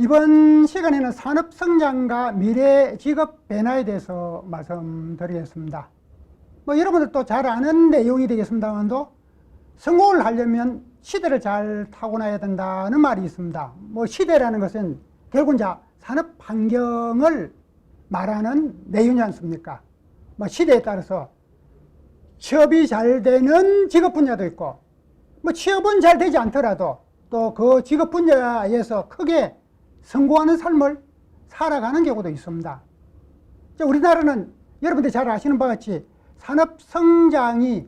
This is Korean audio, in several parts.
이번 시간에는 산업성장과 미래 직업 변화에 대해서 말씀드리겠습니다. 여러분들도 잘 아는 내용이 되겠습니다만도 성공을 하려면 시대를 잘 타고나야 된다는 말이 있습니다. 시대라는 것은 결국 이제 산업 환경을 말하는 내용이지 않습니까? 시대에 따라서 취업이 잘 되는 직업 분야도 있고, 취업은 잘 되지 않더라도 또 그 직업 분야에서 크게 성공하는 삶을 살아가는 경우도 있습니다. 우리나라는 여러분들이 잘 아시는 바와 같이 산업 성장이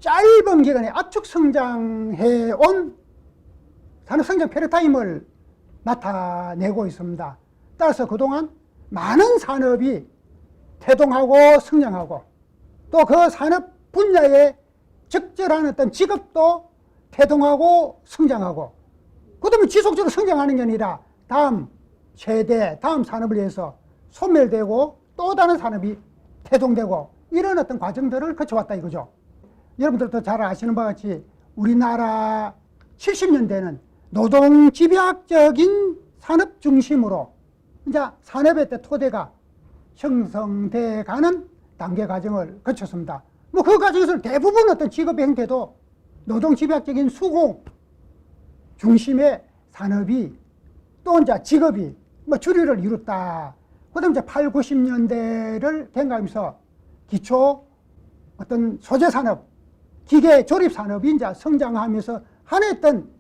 짧은 기간에 압축 성장해온 산업 성장 패러다임을 나타내고 있습니다. 따라서 그동안 많은 산업이 태동하고 성장하고 또 그 산업 분야에 적절한 어떤 직업도 태동하고 성장하고 그다음에 지속적으로 성장하는 게 아니라 다음 세대, 다음 산업을 위해서 소멸되고 또 다른 산업이 태동되고 이런 어떤 과정들을 거쳐왔다 이거죠. 여러분들도 잘 아시는 바와 같이 우리나라 70년대는 노동 집약적인 산업 중심으로 이제 산업의 토대가 형성돼 가는 단계 과정을 거쳤습니다. 그 과정에서 대부분 어떤 직업의 형태도 노동 집약적인 수공 중심의 산업이 또 이제 직업이 주류를 이뤘다. 그 다음에 이제 8, 90년대를 경과하면서 기초 어떤 소재 산업, 기계 조립 산업이 이제 성장하면서 하나였던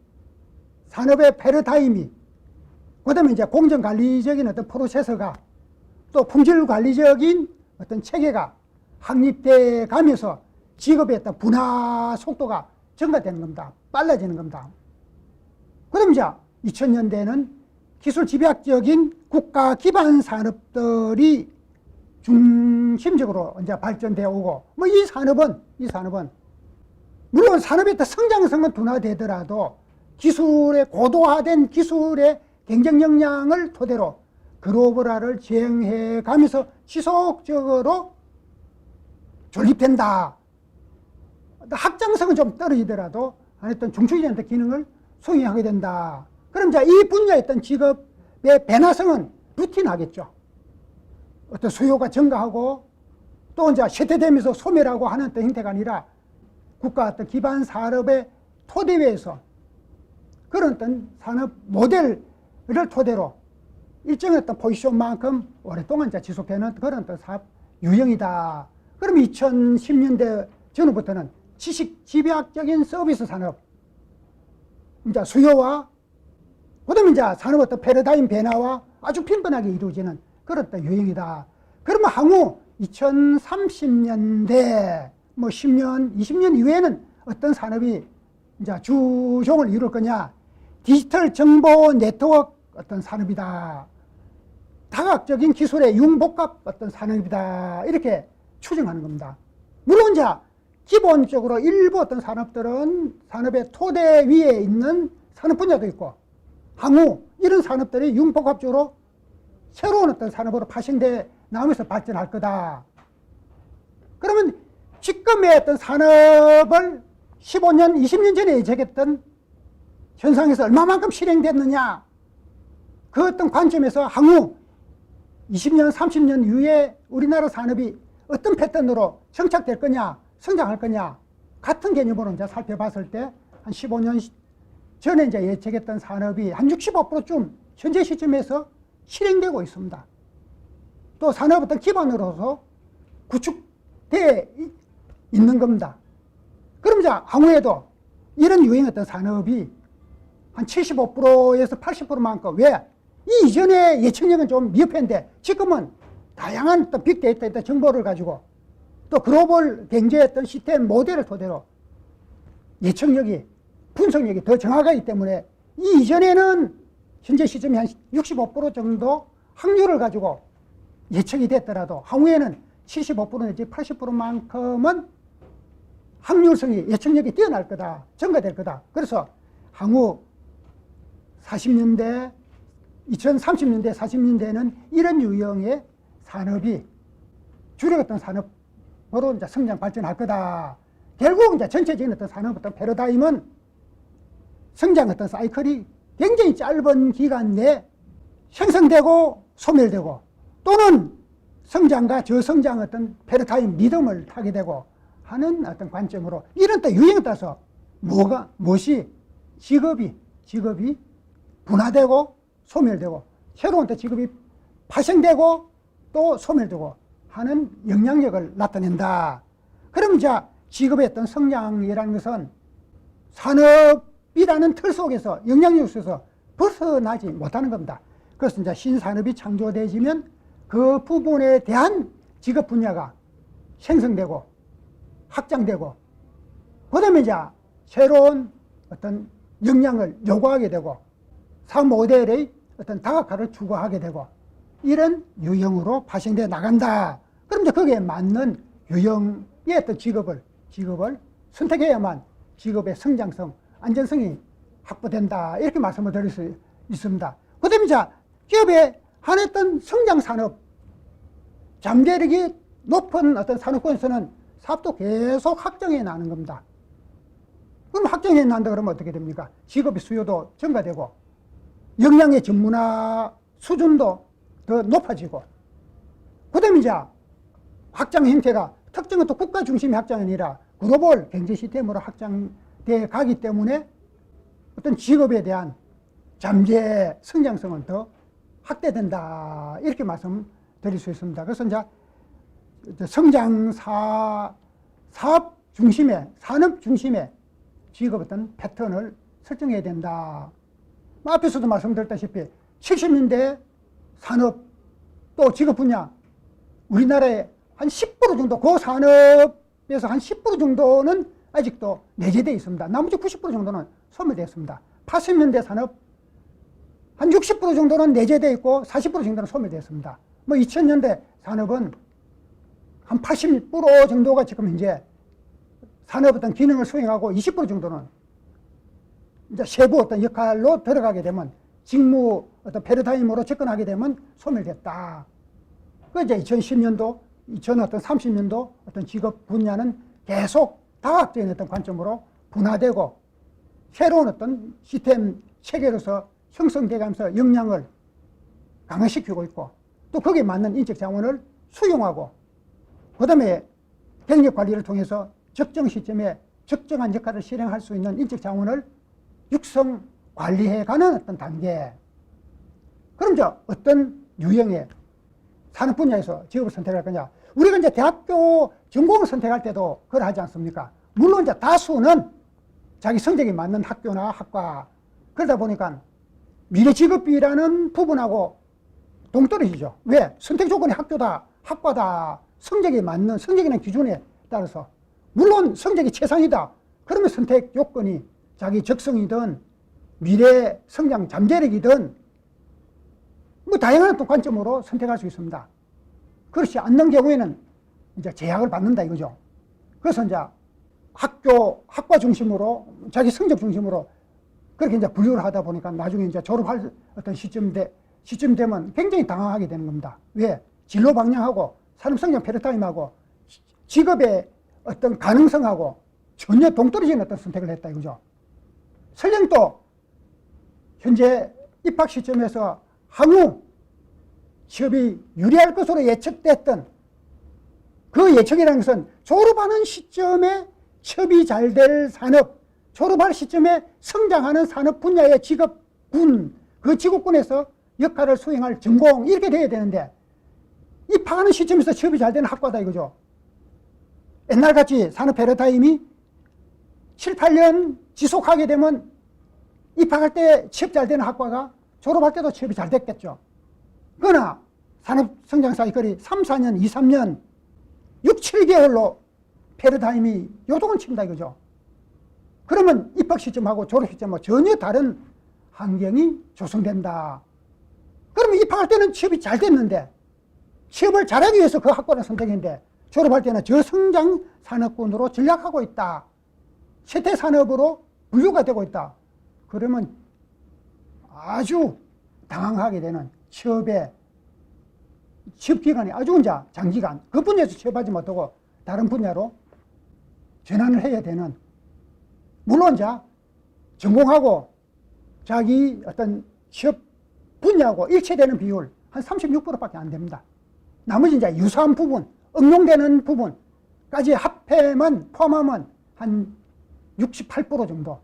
산업의 패러다임이 그 다음에 이제 공정 관리적인 어떤 프로세서가 또 품질 관리적인 어떤 체계가 확립돼 가면서 직업의 어떤 분화 속도가 증가되는 겁니다. 빨라지는 겁니다. 그 다음에 이제 2000년대는 기술 집약적인 국가 기반 산업들이 중심적으로 이제 발전되어 오고, 이 산업은 물론 산업의 성장성은 둔화되더라도 기술의 고도화된 기술의 경쟁 역량을 토대로 글로벌화를 지향해 가면서 지속적으로 존립된다. 확장성은 좀 떨어지더라도 어떤 중추적인 기능을 수행하게 된다. 그럼 이제 이 분야의 어떤 직업의 변화성은 루틴하겠죠. 어떤 수요가 증가하고 또 이제 쇠퇴되면서 소멸하고 하는 어떤 형태가 아니라 국가 어떤 기반 산업의 토대 위에서 그런 어떤 산업 모델을 토대로 일정한 어떤 포지션만큼 오랫동안 이제 지속되는 그런 어떤 사업 유형이다. 그럼 2010년대 전후부터는 지식 집약적인 서비스 산업, 이제 수요와 그다음에 이제 산업 어떤 패러다임 변화와 아주 빈번하게 이루어지는 그런 어떤 유형이다. 그러면 향후 2030년대 10년, 20년 이후에는 어떤 산업이 이제 주종을 이룰 거냐? 디지털 정보 네트워크 어떤 산업이다. 다각적인 기술의 융복합 어떤 산업이다. 이렇게 추정하는 겁니다. 물론 이제 기본적으로 일부 어떤 산업들은 산업의 토대 위에 있는 산업 분야도 있고 향후 이런 산업들이 융복합적으로 새로운 어떤 산업으로 파생돼 나오면서 발전할 거다. 그러면 지금의 어떤 산업을 15년, 20년 전에 예측했던 현상에서 얼마만큼 실행됐느냐, 그 어떤 관점에서 향후 20년, 30년 이후에 우리나라 산업이 어떤 패턴으로 정착될 거냐, 성장할 거냐, 같은 개념으로 이제 살펴봤을 때 한 15년 전에 이제 예측했던 산업이 한 65%쯤 현재 시점에서 실행되고 있습니다. 또 산업 어떤 기반으로서 구축되어 있는 겁니다. 그럼 이제 향후에도 이런 유행의 어떤 산업이 한 75%에서 80%만큼 왜? 이 이전의 예측력은 좀 미흡했는데 지금은 다양한 또 빅데이터 정보를 가지고 또 글로벌 경제의 어떤 시스템 모델을 토대로 예측력이, 분석력이 더 정확하기 때문에 이 이전에는 현재 시점이 한 65% 정도 확률을 가지고 예측이 됐더라도 향후에는 75% 내지 80%만큼은 확률성이 예측력이 뛰어날 거다, 증가될 거다. 그래서 향후 40년대, 2030년대, 40년대에는 이런 유형의 산업이 주력 어떤 산업으로 이제 성장 발전할 거다. 결국 이제 전체적인 어떤 산업 어떤 패러다임은 성장 어떤 사이클이 굉장히 짧은 기간 내에 형성되고 소멸되고 또는 성장과 저성장 어떤 패러다임 리듬을 타게 되고 하는 어떤 관점으로 이런 또 유행에 따라서 무엇이 직업이 분화되고 소멸되고 새로운 또 직업이 파생되고 또 소멸되고 하는 영향력을 나타낸다. 그럼 이제 직업의 어떤 성장이라는 것은 산업이라는 틀 속에서 영향력 속에서 벗어나지 못하는 겁니다. 그래서 이제 신산업이 창조되어지면 그 부분에 대한 직업 분야가 생성되고 확장되고 그다음에 이제 새로운 어떤 역량을 요구하게 되고 사업 모델의 어떤 다각화를 추구하게 되고 이런 유형으로 파생되어 나간다. 그럼 이제 거기에 맞는 유형의 어떤 직업을 선택해야만 직업의 성장성, 안전성이 확보된다. 이렇게 말씀을 드릴 수 있습니다. 그 다음에 이제 기업의 한했던 성장 산업, 잠재력이 높은 어떤 산업군에서는 사업도 계속 확정해 나가는 겁니다. 그럼 확정해 나간다 그러면 어떻게 됩니까? 직업의 수요도 증가되고 역량의 전문화 수준도 더 높아지고 그 다음에 이제 확장 형태가 특정한 또 국가 중심의 확장이 아니라 글로벌 경제 시스템으로 확장돼 가기 때문에 어떤 직업에 대한 잠재 성장성은 더 확대된다. 이렇게 말씀드릴 수 있습니다. 그래서 이제 성장사 사업 중심의 산업 중심의 직업 어떤 패턴을 설정해야 된다. 앞에서도 말씀드렸다시피 70년대 산업 또 직업 분야 우리나라에 한 10% 정도 그 산업에서 한 10% 정도는 아직도 내재되어 있습니다. 나머지 90% 정도는 소멸되었습니다. 80년대 산업 한 60% 정도는 내재되어 있고 40% 정도는 소멸되었습니다. 뭐 2000년대 산업은 한 80% 정도가 지금 현재 산업 어떤 기능을 수행하고 20% 정도는 이제 세부 어떤 역할로 들어가게 되면 직무 어떤 패러다임으로 접근하게 되면 소멸됐다. 그 이제 2010년도, 2030년도 어떤 직업 분야는 계속 다각적인 어떤 관점으로 분화되고 새로운 어떤 시스템 체계로서 형성되면서 역량을 강화시키고 있고 또 거기에 맞는 인적 자원을 수용하고 그 다음에 경력 관리를 통해서 적정 시점에 적정한 역할을 실행할 수 있는 인적 자원을 육성, 관리해가는 어떤 단계. 그럼 이제 어떤 유형의 산업 분야에서 직업을 선택할 거냐. 우리가 이제 대학교 전공을 선택할 때도 그걸 하지 않습니까? 물론 이제 다수는 자기 성적에 맞는 학교나 학과 그러다 보니까 미래 직업이라는 부분하고 동떨어지죠. 왜? 선택 조건이 학교다, 학과다, 성적에 맞는 성적이라는 기준에 따라서 물론 성적이 최상이다. 그러면 선택 요건이 자기 적성이든 미래 성장 잠재력이든 뭐 다양한 또 관점으로 선택할 수 있습니다. 그렇지 않는 경우에는 이제 제약을 받는다 이거죠. 그래서 이제 학과 중심으로 자기 성적 중심으로 그렇게 이제 분류를 하다 보니까 나중에 이제 졸업할 어떤 시점 되면 굉장히 당황하게 되는 겁니다. 왜? 진로 방향하고 산업 성장 패러다임하고 직업의 어떤 가능성하고 전혀 동떨어지는 어떤 선택을 했다 이거죠. 설령 또 현재 입학 시점에서 향후 취업이 유리할 것으로 예측됐던 그 예측이라는 것은 졸업하는 시점에 취업이 잘 될 산업, 졸업할 시점에 성장하는 산업 분야의 직업군, 그 직업군에서 역할을 수행할 전공 이렇게 돼야 되는데 입학하는 시점에서 취업이 잘 되는 학과다 이거죠. 옛날같이 산업 패러다임이 7, 8년 지속하게 되면 입학할 때 취업 잘 되는 학과가 졸업할 때도 취업이 잘 됐겠죠. 그러나 산업 성장 사이클이 3, 4년, 2, 3년, 6, 7개월로 패러다임이 요동을 친다 이거죠. 그러면 입학 시점하고 졸업 시점하고 전혀 다른 환경이 조성된다. 그러면 입학할 때는 취업이 잘 됐는데 취업을 잘하기 위해서 그 학과를 선택했는데 졸업할 때는 저성장 산업군으로 전락하고 있다. 쇠퇴 산업으로 분류가 되고 있다. 그러면 아주 당황하게 되는 취업 기간이 아주 이제 장기간 그 분야에서 취업하지 못하고 다른 분야로 전환을 해야 되는 물론 이제 전공하고 자기 어떤 취업 분야하고 일치되는 비율 한 36%밖에 안 됩니다. 나머지 이제 유사한 부분, 응용되는 부분까지 합해만 포함하면 한 68% 정도.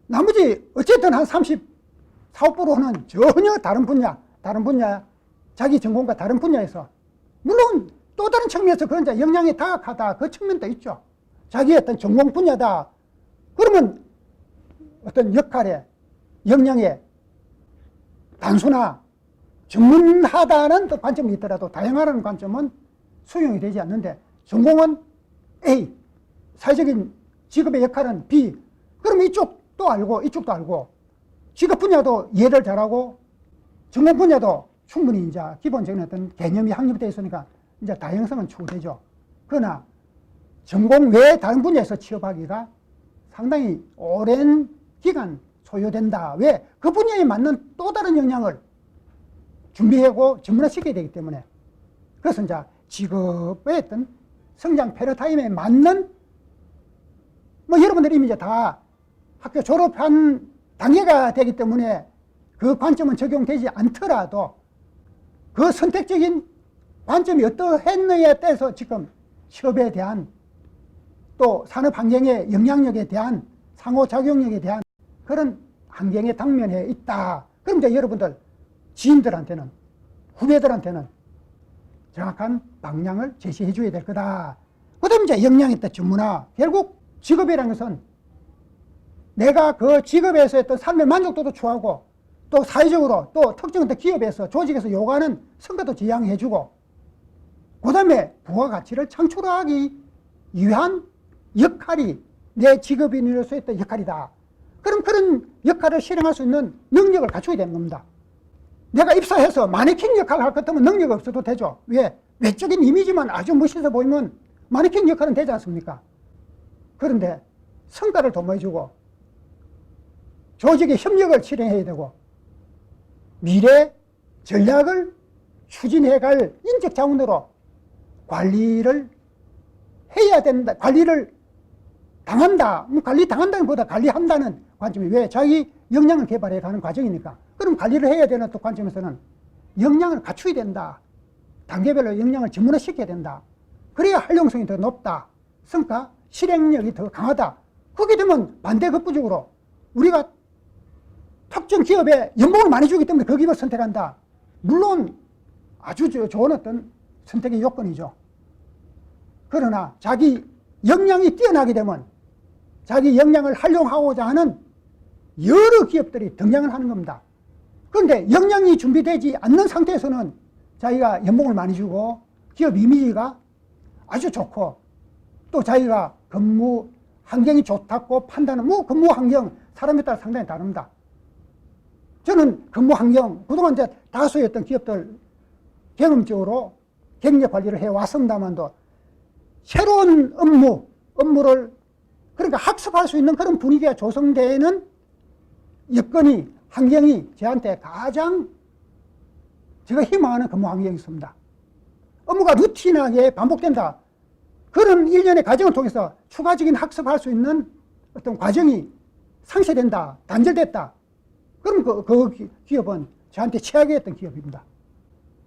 나머지 어쨌든 한 34%는 전혀 다른 분야, 자기 전공과 다른 분야에서, 물론 또 다른 측면에서 그런 이제 역량이 다각하다, 그 측면도 있죠. 자기의 어떤 전공 분야다. 그러면 어떤 역할에, 역량에 단순화, 전문하다는 또 관점이 있더라도 다양하다는 관점은 수용이 되지 않는데, 전공은 A, 사회적인 직업의 역할은 B, 그러면 이쪽도 알고 이쪽도 알고, 직업 분야도 이해를 잘하고 전공 분야도 충분히 이제 기본적인 어떤 개념이 확립되어 있으니까 이제 다양성은 추구되죠. 그러나 전공 외에 다른 분야에서 취업하기가 상당히 오랜 기간 소요된다. 왜? 그 분야에 맞는 또 다른 역량을 준비하고 전문화시켜야 되기 때문에. 그래서 이제 직업의 어떤 성장 패러다임에 맞는, 뭐 여러분들이 이미 이제 다 학교 졸업한 단계가 되기 때문에 그 관점은 적용되지 않더라도 그 선택적인 관점이 어떠했느냐에 따라서 지금 취업에 대한, 또 산업 환경의 영향력에 대한, 상호작용력에 대한 그런 환경에 당면해 있다. 그럼 이제 여러분들 지인들한테는, 후배들한테는 정확한 방향을 제시해 줘야 될 거다. 그 다음에 이제 역량이 있다, 전문화. 결국 직업이라는 것은 내가 그 직업에서 어떤 삶의 만족도도 추구하고, 또 사회적으로 또 특정한 기업에서, 조직에서 요구하는 성과도 지향해 주고, 그 다음에 부가가치를 창출하기 위한 역할이 내 직업인으로서의 어떤 역할이다. 그럼 그런 역할을 실행할 수 있는 능력을 갖춰야 되는 겁니다. 내가 입사해서 마네킹 역할을 할 것 같으면 능력이 없어도 되죠. 왜? 외적인 이미지만 아주 멋있어 보이면 마네킹 역할은 되지 않습니까? 그런데 성과를 도모해주고 조직의 협력을 실행해야 되고 미래 전략을 추진해갈 인적 자원으로 관리를 해야 된다. 관리를 당한다. 관리 당한다는 보다 관리한다는 관점이, 왜? 자기 역량을 개발해 가는 과정이니까. 그럼 관리를 해야 되는 또 관점에서는 역량을 갖춰야 된다. 단계별로 역량을 전문화시켜야 된다. 그래야 활용성이 더 높다. 성과 실행력이 더 강하다. 그렇게 되면 반대급부적으로 우리가 특정 기업에 연봉을 많이 주기 때문에 그 기업을 선택한다. 물론 아주 좋은 어떤 선택의 요건이죠. 그러나 자기 역량이 뛰어나게 되면 자기 역량을 활용하고자 하는 여러 기업들이 등장을 하는 겁니다. 그런데 역량이 준비되지 않는 상태에서는 자기가 연봉을 많이 주고 기업 이미지가 아주 좋고 또 자기가 근무 환경이 좋다고 판단은, 뭐 근무 환경 사람에 따라 상당히 다릅니다. 저는 근무 환경, 그동안 이제 다수의 어떤 기업들 경험적으로 경력 관리를 해왔습니다만도 새로운 업무를 그러니까 학습할 수 있는 그런 분위기가 조성되는 여건이, 환경이 저한테 가장 제가 희망하는 근무 환경이 있습니다. 업무가 루틴하게 반복된다. 그런 일련의 과정을 통해서 추가적인 학습할 수 있는 어떤 과정이 상쇄된다, 단절됐다. 그럼 그 기업은 저한테 최악의 기업입니다.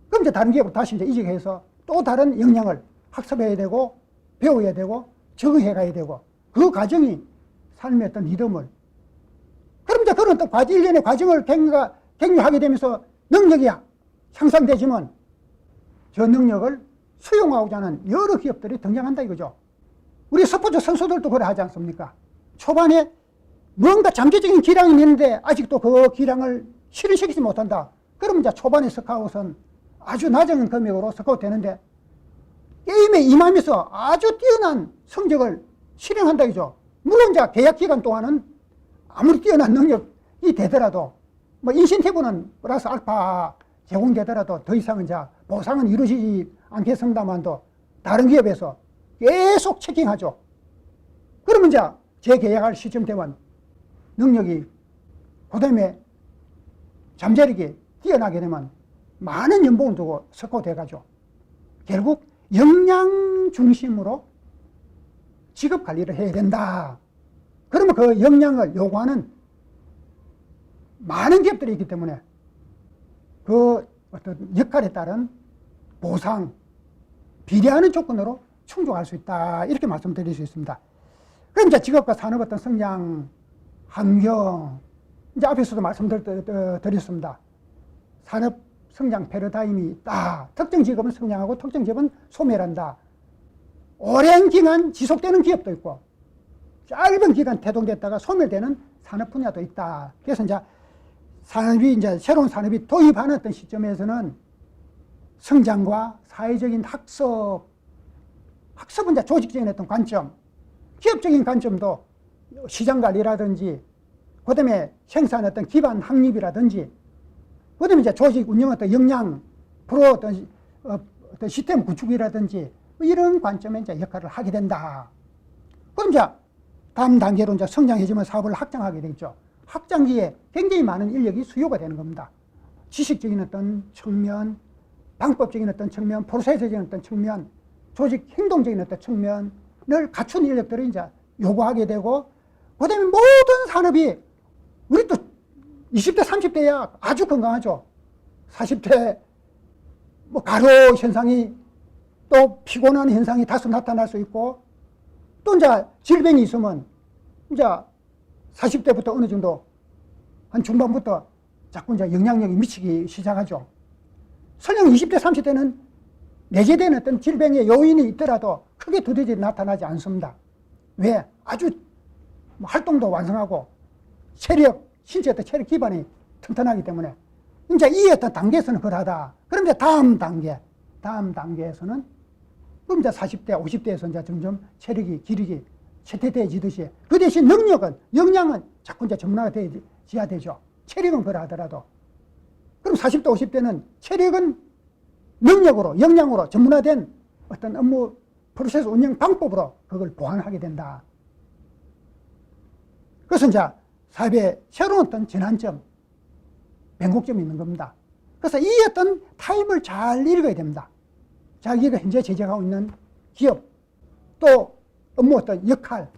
그럼 이제 다른 기업으로 다시 이제 이직해서 또 다른 역량을 학습해야 되고, 배워야 되고, 적응해 가야 되고, 그 과정이 삶의 어떤 리듬을. 그럼 이제 그런 또 일련의 과정을 격려하게 되면서 능력이 향상되지만 저 능력을 수용하고자 하는 여러 기업들이 등장한다 이거죠. 우리 스포츠 선수들도 그래 하지 않습니까? 초반에 뭔가 잠재적인 기량이 있는데 아직도 그 기량을 실현시키지 못한다. 그러면 이제 초반에 스카웃은 아주 낮은 금액으로 스카웃 되는데 게임에 임하면서 아주 뛰어난 성적을 실현한다 이죠. 물론 이제 계약 기간 동안은 아무리 뛰어난 능력이 되더라도 뭐 인센티브는 플러스 알파 제공되더라도 더 이상은 이제 보상은 이루어지지 않겠습니다만도 다른 기업에서 계속 체킹하죠. 그러면 이제 재계약할 시점 되면 능력이 그다음에 잠재력이 뛰어나게 되면 많은 연봉을 두고 스카웃 해가죠. 결국 역량 중심으로 직업 관리를 해야 된다. 그러면 그 역량을 요구하는 많은 기업들이 있기 때문에 그 어떤 역할에 따른 보상, 비례하는 조건으로 충족할 수 있다. 이렇게 말씀드릴 수 있습니다. 그럼 이제 직업과 산업 어떤 성장 환경, 이제 앞에서도 말씀드렸습니다. 산업 성장 패러다임이 있다. 특정 직업은 성장하고 특정 직업은 소멸한다. 오랜 기간 지속되는 기업도 있고 짧은 기간 태동됐다가 소멸되는 산업 분야도 있다. 그래서 이제 새로운 산업이 도입하는 어떤 시점에서는 성장과 사회적인 학습은 이제 조직적인 어떤 관점, 기업적인 관점도 시장 관리라든지, 그 다음에 생산 어떤 기반 확립이라든지, 그 다음에 이제 조직 운영 어떤 역량, 프로 어떤 시스템 구축이라든지, 이런 관점에 이제 역할을 하게 된다. 그럼 이제 다음 단계로 이제 성장해지면 사업을 확장하게 되겠죠. 확장기에 굉장히 많은 인력이 수요가 되는 겁니다. 지식적인 어떤 측면, 방법적인 어떤 측면, 프로세스적인 어떤 측면, 조직 행동적인 어떤 측면을 갖춘 인력들을 이제 요구하게 되고, 그 다음에 모든 산업이, 우리 또 20대, 30대야 아주 건강하죠. 40대, 가로 현상이 또 피곤한 현상이 다소 나타날 수 있고, 또 이제 질병이 있으면 이제 40대부터 어느 정도 한 중반부터 자꾸 이제 영향력이 미치기 시작하죠. 설령 20대, 30대는 내재된 어떤 질병의 요인이 있더라도 크게 두드러지 나타나지 않습니다. 왜? 아주 활동도 완성하고 신체 어떤 체력 기반이 튼튼하기 때문에. 이제 이 어떤 단계에서는 그러하다. 그럼 이제 다음 단계에서는 그럼 이제 40대, 50대에서 이제 점점 체력이, 기력이 쇠퇴되어지듯이 그 대신 역량은 자꾸 이제 전문화가 되어야 되죠. 체력은 그러하더라도. 그럼 40대, 50대는 체력은 능력으로, 역량으로 전문화된 어떤 업무 프로세스 운영 방법으로 그걸 보완하게 된다. 그래서 이제 사업의 새로운 어떤 전환점, 변곡점이 있는 겁니다. 그래서 이 어떤 타임을 잘 읽어야 됩니다. 자기가 현재 제작하고 있는 기업, 또 업무 어떤 역할,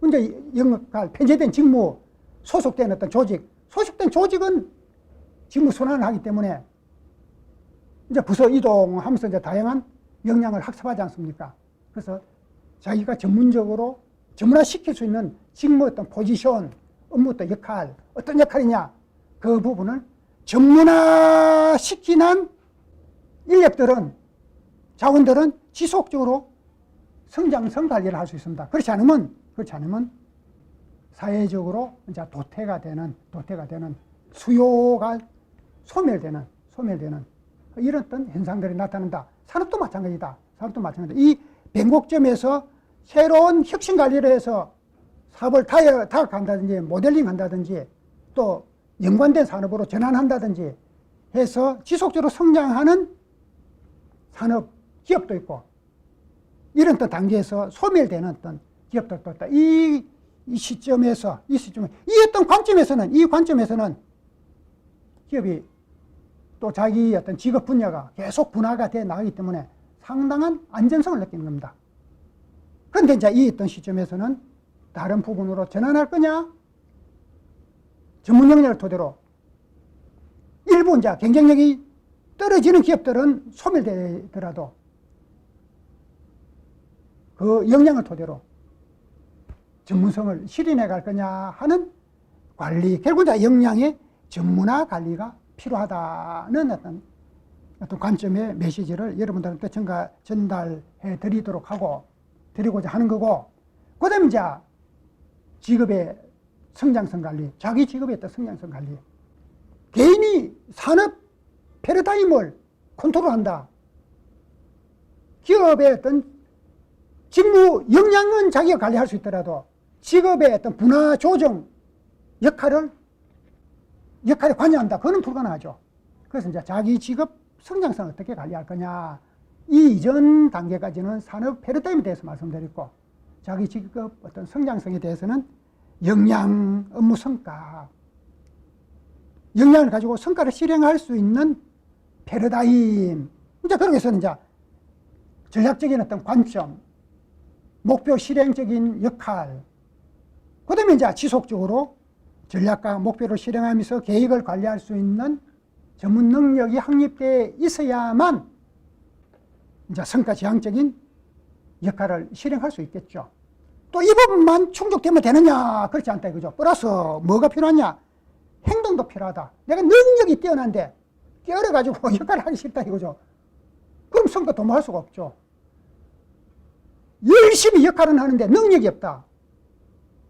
이제 역할, 편제된 직무, 소속된 어떤 조직, 소속된 조직은 직무 순환을 하기 때문에 이제 부서 이동하면서 이제 다양한 역량을 학습하지 않습니까? 그래서 자기가 전문적으로 전문화시킬 수 있는 직무 어떤 포지션, 업무 어떤 역할, 어떤 역할이냐, 그 부분을 전문화시키는 인력들은, 자원들은 지속적으로 성장성 관리를 할 수 있습니다. 그렇지 않으면 사회적으로 이제 도태가 되는 수요가 소멸되는 이런 어떤 현상들이 나타난다. 산업도 마찬가지다. 이 변곡점에서 새로운 혁신 관리를 해서 사업을 타격한다든지 모델링 한다든지 또 연관된 산업으로 전환한다든지 해서 지속적으로 성장하는 산업 기업도 있고, 이런 어떤 단계에서 소멸되는 어떤 기업들도 있다. 이 시점에서 이 어떤 관점에서는 기업이 또 자기 어떤 직업 분야가 계속 분화가 돼 나가기 때문에 상당한 안전성을 느끼는 겁니다. 그런데 이제 이 어떤 시점에서는 다른 부분으로 전환할 거냐, 전문 역량을 토대로 일부 이제 경쟁력이 떨어지는 기업들은 소멸되더라도 그 역량을 토대로 전문성을 실현해 갈 거냐 하는 관리, 결국 이제 역량의 전문화 관리가 필요하다는 어떤 관점의 메시지를 여러분들한테 전달해 드리고자 하는 거고, 그 다음에 이제 직업의 성장성 관리, 자기 직업의 어떤 성장성 관리, 개인이 산업 패러다임을 컨트롤한다. 기업의 어떤 직무 역량은 자기가 관리할 수 있더라도 직업의 어떤 분화 조정 역할에 관여한다. 그거는 불가능하죠. 그래서 이제 자기 직업 성장성을 어떻게 관리할 거냐. 이 이전 단계까지는 산업 패러다임에 대해서 말씀드렸고, 자기 직업 어떤 성장성에 대해서는 역량, 업무 성과, 역량을 가지고 성과를 실행할 수 있는 패러다임. 이제 그런 것은 이제 전략적인 어떤 관점, 목표 실행적인 역할, 그 다음에 이제 지속적으로 전략과 목표를 실행하면서 계획을 관리할 수 있는 전문 능력이 확립되어 있어야만 이제 성과 지향적인 역할을 실행할 수 있겠죠. 또 이 부분만 충족되면 되느냐? 그렇지 않다 이거죠. 플러스 뭐가 필요하냐? 행동도 필요하다. 내가 능력이 뛰어난데 깨어려가지고 역할을 하기 싫다 이거죠. 그럼 성과 도모할 수가 없죠. 열심히 역할은 하는데 능력이 없다.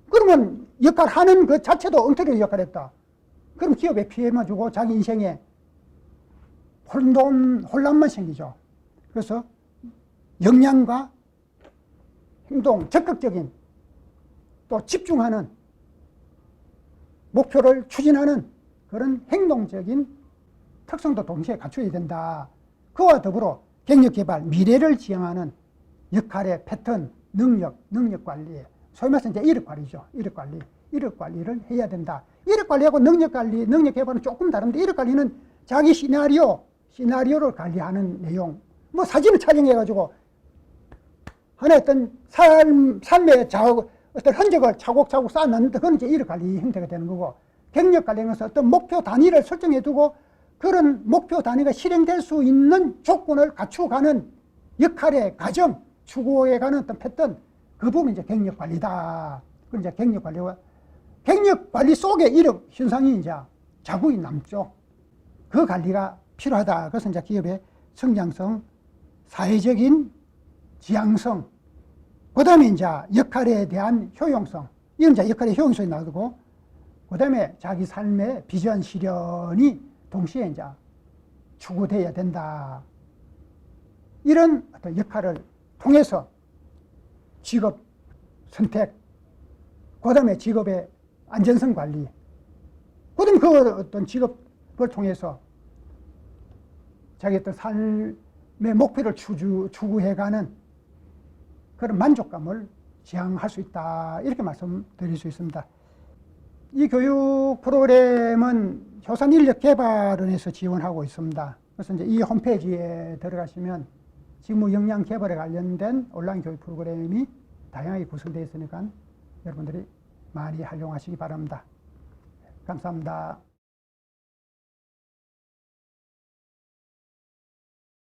그러면 역할하는 그 자체도 엉터리 역할을 했다. 그럼 기업에 피해만 주고 자기 인생에 혼란만 생기죠. 그래서 역량과 행동, 적극적인 또 집중하는 목표를 추진하는 그런 행동적인 특성도 동시에 갖춰야 된다. 그와 더불어 경력개발, 미래를 지향하는 역할의 패턴, 능력관리, 소위 말해서 이제 이력관리죠. 이력관리를 해야 된다. 이력관리하고 능력관리, 능력개발은 조금 다른데 이력관리는 자기 시나리오를 관리하는 내용. 뭐 사진을 촬영해가지고 하나의 어떤 삶의 어떤 흔적을 차곡차곡 쌓아놨는데 그건 이제 이력관리 형태가 되는 거고, 경력관리에서 어떤 목표 단위를 설정해두고 그런 목표 단위가 실행될 수 있는 조건을 갖추어가는 역할의 과정, 추구해가는 어떤 패턴, 그 부분이 이제 경력관리다. 그 이제 경력관리 속에 이력 현상이 이제 자국이 남죠. 그 관리가 필요하다. 그래서 이제 기업의 성장성, 사회적인 지향성, 그 다음에 이제 역할에 대한 효용성, 이건 이제 역할의 효용성이 나오고, 그 다음에 자기 삶의 비전 실현이 동시에 이제 추구되어야 된다. 이런 어떤 역할을 통해서 직업 선택, 그 다음에 직업의 안전성 관리, 그 다음에 그 어떤 직업을 통해서 자기 어떤 삶의 목표를 추구해가는 그런 만족감을 지향할 수 있다. 이렇게 말씀드릴 수 있습니다. 이 교육 프로그램은 효산인력개발원에서 지원하고 있습니다. 그래서 이제 이 홈페이지에 들어가시면 직무 역량 개발에 관련된 온라인 교육 프로그램이 다양하게 구성되어 있으니까 여러분들이 많이 활용하시기 바랍니다. 감사합니다.